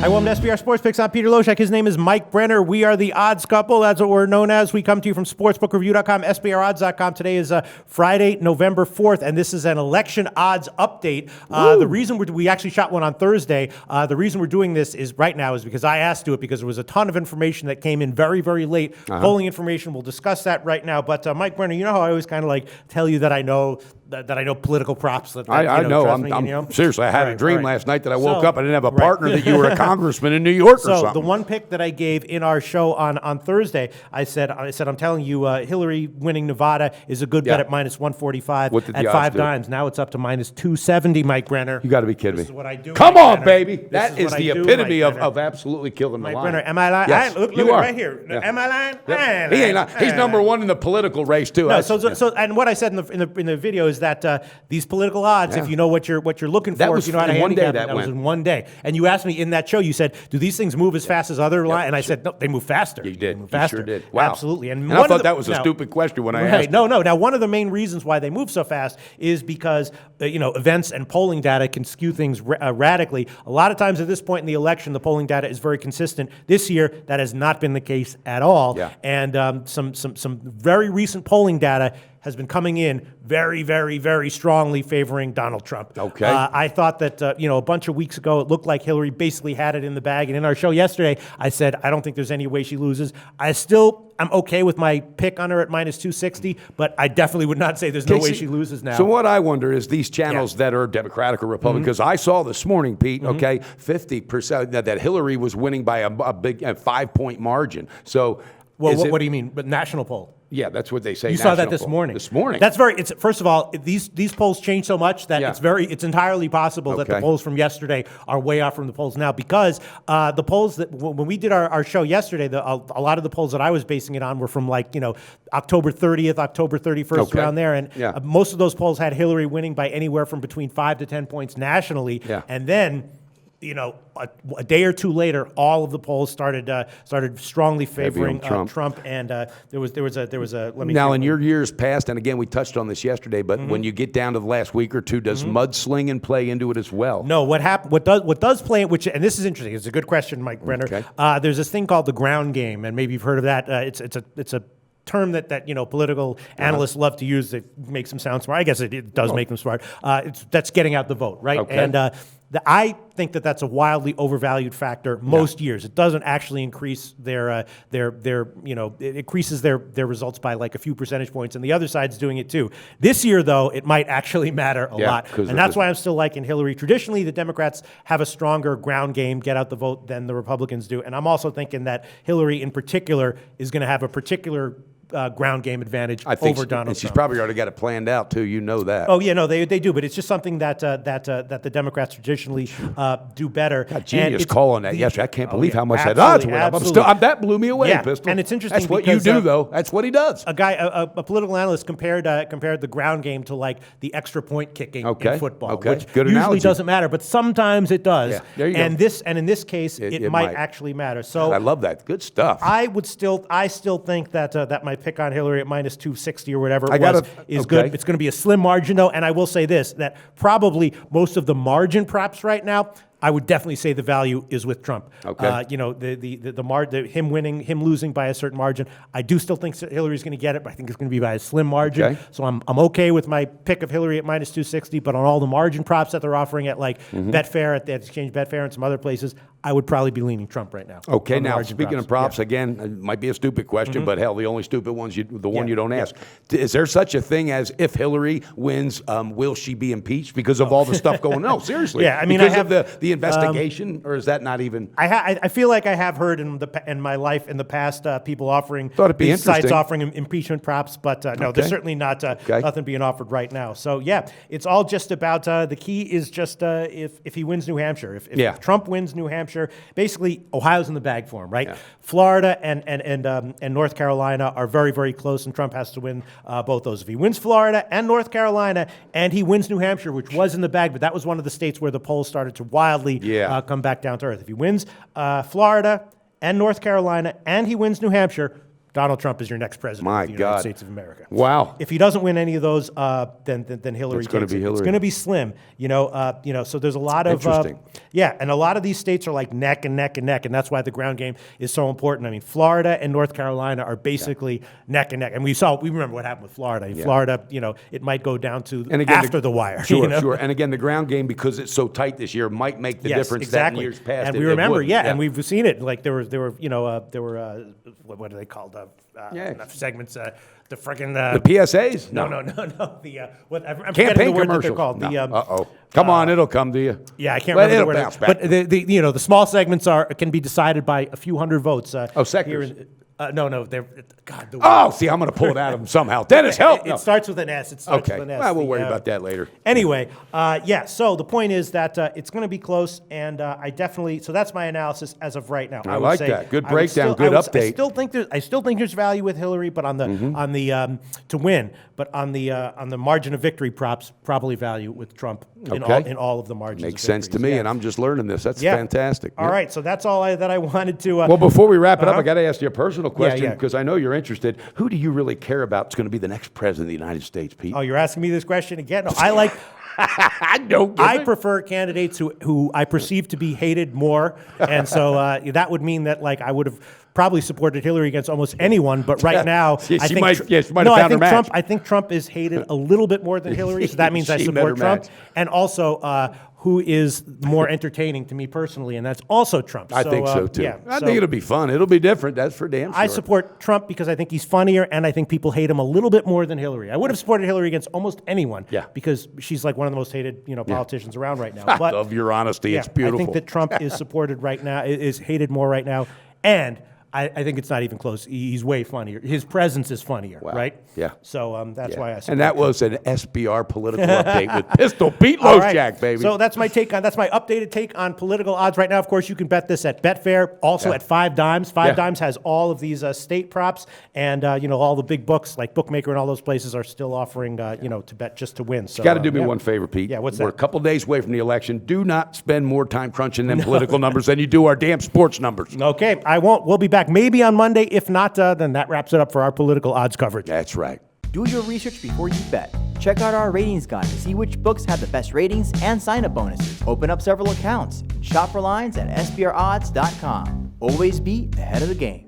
Hi, welcome to SBR Sports Picks. I'm Peter Loshak. His name is Mike Brenner. We are the Odds Couple. That's what we're known as. We come to you from sportsbookreview.com, SBRodds.com. Today is Friday, November 4th, and this is an election odds update. The reason we actually shot one on Thursday. The reason we're doing this is right now is because I asked to do it because there was a ton of information that came in very, very late. Polling information. We'll discuss that right now. But Mike Brenner, you know how I always kind of like tell you that I know political props. I know. Seriously, I had a dream last night that I woke up. I didn't have a partner that you were a congressman in New York or something. So the one pick that I gave in our show on Thursday, I said I'm telling you, Hillary winning Nevada is a good bet at minus 145 at 5 dimes. Now it's up to minus 270. Mike Brenner, you got to be kidding me. This is what I do. Come on, baby. That is the epitome of absolutely killing the line. Mike Brenner, am I lying? Yes, look you are. right here. Yeah. Am I lying? Yeah. He ain't lying. He's number one in the political race too. No, so and what I said in the video is that these political odds, if you know what you're looking for, if you know how to handicap it, that was in one day. And you asked me in that show, you said, do these things move as fast as other lines? And I said, no, they move faster. You did. You faster. Sure did. Wow. Absolutely. And I thought that was a stupid question when I asked it. No. Now, one of the main reasons why they move so fast is because events and polling data can skew things radically. A lot of times at this point in the election, the polling data is very consistent. This year, that has not been the case at all. Yeah. And some very recent polling data has been coming in very, very, very strongly favoring Donald Trump. Okay. I thought that, a bunch of weeks ago, it looked like Hillary basically had it in the bag. And in our show yesterday, I said, I don't think there's any way she loses. I'm okay with my pick on her at minus 260, but I definitely would not say there's no way she loses now. So what I wonder is these channels that are Democratic or Republican, because I saw this morning, Pete, 50% that Hillary was winning by a big 5-point margin. So, well, what do you mean? But national poll? Yeah, that's what they say. You saw that this morning. This morning. That's first of all, these polls change so much that it's entirely possible that the polls from yesterday are way off from the polls now, because the polls that when we did our show yesterday, a lot of the polls that I was basing it on were from October 30th, October 31st, around there, and most of those polls had Hillary winning by anywhere from between 5 to 10 points nationally, and then a day or two later, all of the polls started strongly favoring Trump, and there was a. Let me now, in your years past, and again, we touched on this yesterday, but when you get down to the last week or two, does mudslinging play into it as well? No. What does play, and this is interesting. It's a good question, Mike Brenner. Okay. There's this thing called the ground game, and maybe you've heard of that. It's a term that political analysts love to use that makes them sound smart. I guess it does make them smart. That's getting out the vote, right? Okay. And I think that's a wildly overvalued factor most years. It doesn't actually increase it increases their results by like a few percentage points, and the other side's doing it too. This year, though, it might actually matter a lot, and that's why I'm still liking Hillary. Traditionally, the Democrats have a stronger ground game, get out the vote, than the Republicans do, and I'm also thinking that Hillary, in particular, is going to have a particular ground game advantage over Donald Trump. She's probably already got it planned out too. You know that. Oh yeah, no, they do, but it's just something that the Democrats traditionally do better. God, genius call on that yesterday. I can't believe how much that odds went up. That blew me away, Pistol. And it's interesting. That's what you do, though. That's what he does. A political analyst compared the ground game to like the extra point kicking in football, which good usually analogy. Doesn't matter, but sometimes it does. Yeah, there you go. And in this case, it might actually matter. So I love that. Good stuff. I still think that my pick on Hillary at minus 260 or whatever is good. It's going to be a slim margin, though, and I will say this, that probably most of the margin props right now, I would definitely say the value is with Trump. Okay. Him winning, him losing by a certain margin. I do still think Hillary's going to get it, but I think it's going to be by a slim margin. Okay. So I'm okay with my pick of Hillary at minus 260, but on all the margin props that they're offering at Betfair, at the Exchange Betfair and some other places, I would probably be leaning Trump right now. Okay, now speaking of props, again, it might be a stupid question, but hell, the only stupid one's one you don't ask. Is there such a thing as if Hillary wins, will she be impeached because of all the stuff going on? No, seriously. Yeah, I mean, because of the investigation, or is that not even? I feel like I have heard in my life in the past people offering these sites offering impeachment props, but no, there's certainly not nothing being offered right now. So yeah, it's all just about the key is just if he wins New Hampshire, if Trump wins New Hampshire, basically Ohio's in the bag for him, right? Yeah. Florida and North Carolina are very, very close, and Trump has to win both those. If he wins Florida and North Carolina, and he wins New Hampshire, which was in the bag, but that was one of the states where the polls started to wildly come back down to earth. If he wins Florida and North Carolina, and he wins New Hampshire, Donald Trump is your next president My of the United God. States of America. Wow. If he doesn't win any of those, then Hillary It's gonna takes be it. Hillary. It's going to be slim. So there's a lot of Interesting. and a lot of these states are like neck and neck and neck, and that's why the ground game is so important. I mean, Florida and North Carolina are basically neck and neck, and we remember what happened with Florida. In Florida, it might go down to after the wire. Sure, sure. And again, the ground game, because it's so tight this year, might make the difference exactly. that in years past. And it- we it remember, wouldn't. and we've seen it. Like there were what are they called? Enough segments. The friggin' The PSAs? No. The I'm forgetting Campaign the word that commercials. they're called. No. The Come on, it'll come to you. yeah, I can't But remember the it'll word. bounce back. But the small segments can be decided by a few hundred votes. Sectors. No, they're God. The Oh, see, I'm going to pull it out of him somehow. Dennis, help! It starts with an S. It starts Okay. with an S. Well, we'll worry about that later. Anyway, so the point is that it's going to be close, and so that's my analysis as of right now. I would like say that. Good I would breakdown, still- good I update. I still think there's value with Hillary, but on the to win, but on the margin of victory props, probably value with Trump in all of the margins. Makes of sense to victories. me, Yeah. and I'm just learning this. That's Yeah. fantastic. All right, so that's all that I wanted to. Well, before we wrap it up, I got to ask you a personal question yeah. because I know you're interested. Who do you really care about is going to be the next president of the United States, Pete? Oh, you're asking me this question again? No, I like. No, I prefer candidates who I perceive to be hated more, and so that would mean that I would have probably supported Hillary against almost anyone. But right now, She I think might have found I her think match. Trump. I think Trump is hated a little bit more than Hillary, so that means I She met support her Trump. match. And also, who is more entertaining to me personally, and that's also Trump. I think so too. Yeah, I think it'll be fun. It'll be different. That's for damn sure. I support Trump because I think he's funnier, and I think people hate him a little bit more than Hillary. I would have supported Hillary against almost anyone, because she's like one of the most hated, politicians around right now. I But love your honesty. It's beautiful. I think that Trump is supported right now, is hated more right now, and I think it's not even close. He's way funnier. His presence is funnier, right? Yeah. So that's why I support And that Trump. was an SBR political update with Pistol Pete All right. Lojack, baby. So that's my updated take on political odds right now. Of course, you can bet this at Betfair, also at 5 Dimes. 5 Dimes has all of these state props, and all the big books like Bookmaker and all those places are still offering to bet just to win. So You got to do me one favor, Pete. Yeah, what's We're that? a couple days away from the election. Do not spend more time crunching them political numbers than you do our damn sports numbers. Okay, I won't. We'll be back maybe on Monday. If not, then that wraps it up for our political odds coverage. That's right. Do your research before you bet. Check out our ratings guide to see which books have the best ratings and sign-up bonuses. Open up several accounts. Shop for lines at sbrodds.com. Always be ahead of the game.